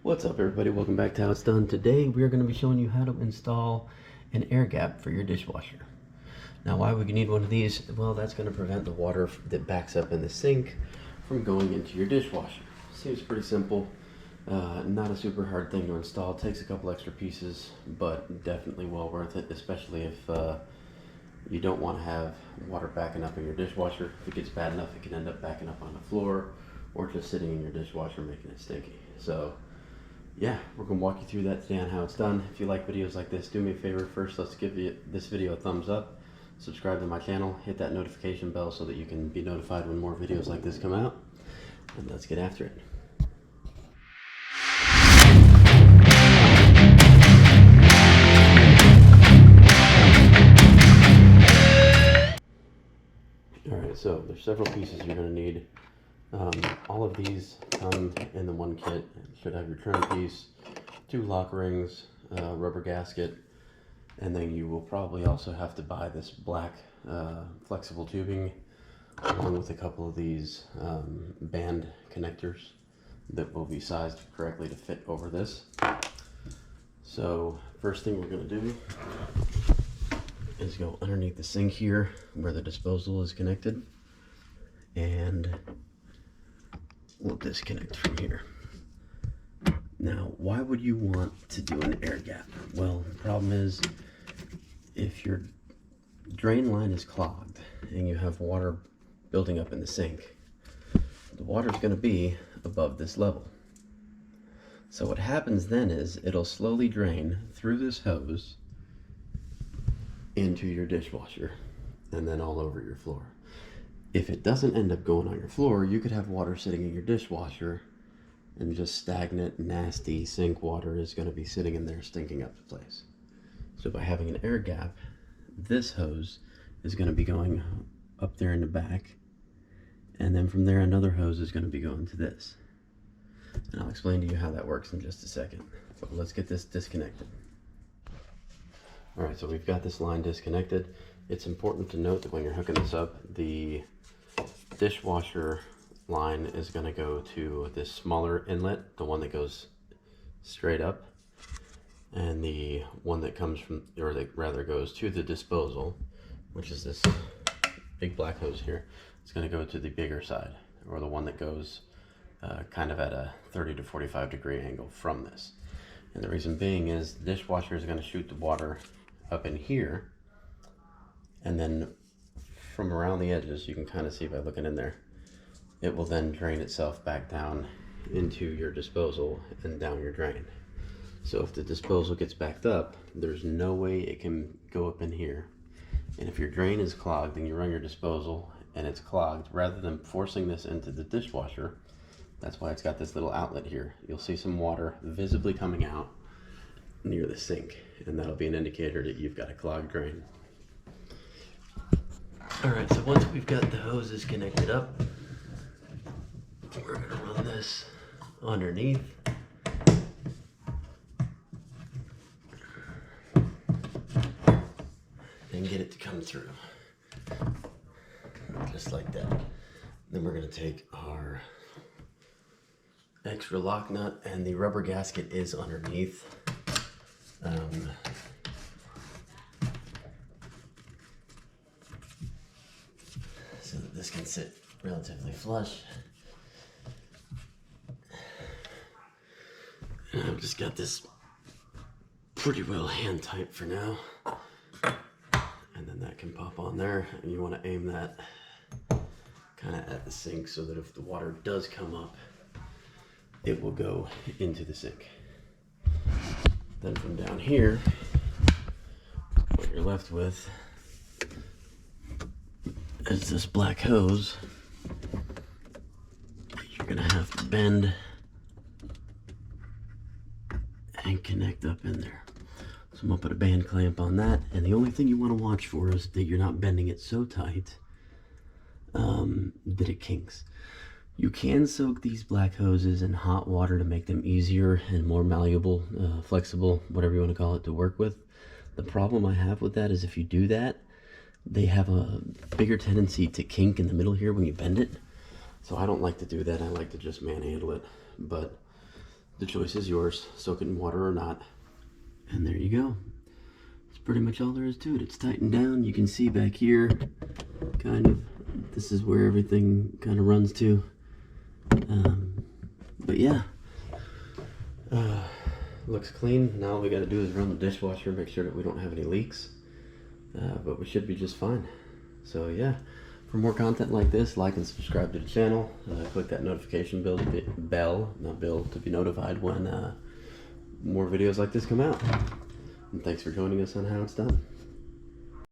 What's up everybody, welcome back to How It's Done. Today we're going to be showing you how to install an air gap for your dishwasher. Now why would you need one of these? Well, that's going to prevent the water that backs up in the sink from going into your dishwasher. Seems pretty simple, not a super hard thing to install. It takes a couple extra pieces, but definitely well worth it, especially if you don't want to have water backing up in your dishwasher. If it gets bad enough, it can end up backing up on the floor or just sitting in your dishwasher making it stinky. So yeah, we're going to walk you through that today on How It's Done. If you like videos like this, do me a favor. First, let's give this video a thumbs up. Subscribe to my channel. Hit that notification bell so that you can be notified when more videos like this come out. And let's get after it. Alright, so there's several pieces you're going to need. All of these come in the one kit. You should have your trim piece, 2 lock rings, rubber gasket, and then you will probably also have to buy this black flexible tubing along with a couple of these band connectors that will be sized correctly to fit over this. So first thing we're going to do is go underneath the sink here where the disposal is connected, and we'll disconnect from here. Now, why would you want to do an air gap? Well, the problem is if your drain line is clogged and you have water building up in the sink, the water is going to be above this level. So what happens then is it'll slowly drain through this hose into your dishwasher and then all over your floor. If it doesn't end up going on your floor, you could have water sitting in your dishwasher and just stagnant, nasty sink water is going to be sitting in there stinking up the place. So by having an air gap, this hose is going to be going up there in the back, and then from there another hose is going to be going to this. And I'll explain to you how that works in just a second. But let's get this disconnected. Alright, so we've got this line disconnected. It's important to note that when you're hooking this up, the dishwasher line is going to go to this smaller inlet, the one that goes straight up, and the one that comes from, or that rather goes to the disposal, which is this big black hose here. It's going to go to the bigger side, or the one that goes kind of at a 30 to 45 degree angle from this. And the reason being is the dishwasher is going to shoot the water up in here, and then from around the edges, you can kind of see by looking in there, it will then drain itself back down into your disposal and down your drain. So if the disposal gets backed up, there's no way it can go up in here. And if your drain is clogged and you run your disposal and it's clogged, rather than forcing this into the dishwasher, that's why it's got this little outlet here. You'll see some water visibly coming out near the sink, and that'll be an indicator that you've got a clogged drain. Alright, so once we've got the hoses connected up, we're going to run this underneath. And get it to come through. Just like that. Then we're going to take our extra lock nut, and the rubber gasket is underneath. So that this can sit relatively flush. And I've just got this pretty well hand tight for now. And then that can pop on there, and you want to aim that kind of at the sink so that if the water does come up, it will go into the sink. Then from down here, what you're left with is this black hose that you're going to have to bend and connect up in there. So I'm going to put a band clamp on that, and the only thing you want to watch for is that you're not bending it so tight that it kinks. You can soak these black hoses in hot water to make them easier and more malleable, flexible, whatever you want to call it, to work with. The problem I have with that is if you do that, they have a bigger tendency to kink in the middle here when you bend it. So I don't like to do that. I like to just manhandle it. But The choice is yours, soak it in water or not. And there you go. That's pretty much all there is to it. It's tightened down. You can see back here, kind of, this is where everything kind of runs to. But yeah, looks clean. Now all we got to do is run the dishwasher, make sure that we don't have any leaks. But we should be just fine. So yeah, for more content like this, like and subscribe to the channel. Click that notification bell to be notified when more videos like this come out. And thanks for joining us on How It's Done.